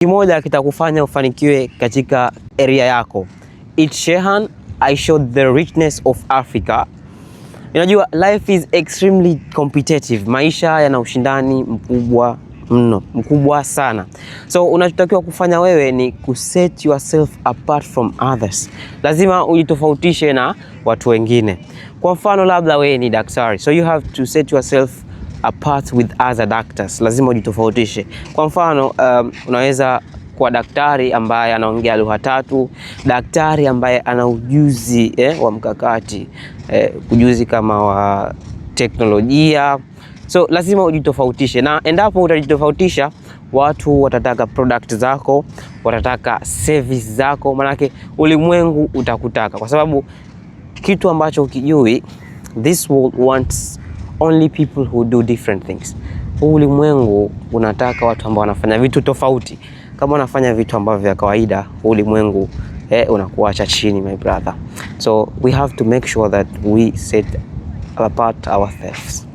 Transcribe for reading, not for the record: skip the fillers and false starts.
kimoja kitakufanya ufanikiwe katika area yako. It's Shehan, I showed the richness of Africa. Unajua life is extremely competitive. Maisha yana ushindani mkubwa mno, mkubwa sana. So unachotakiwa kufanya wewe ni kuset yourself apart from others. Lazima ujitofautishe na watu wengine. Kwa mfano labda wewe ni daktari, so you have to set yourself apart with other doctors. Lazima ujitofautishe. Kwa mfano unaweza kuwa daktari ambaye anaongea lugha 3, daktari ambaye ana ujuzi wa mkakati, ujuzi kama wa teknolojia. So lazima ujitofautishe, na endapo utajitofautisha, watu watataka product zako, watataka service zako, manake ulimwengu utakutaka, kwa sababu kitu ambacho ukijui, this world wants only people who do different things. Ulimwengu unataka watu ambao wanafanya vitu tofauti. Kama unafanya vitu ambavyo vya kawaida, ulimwengu unakuacha chini, my brother. So we have to make sure that we set apart ourselves.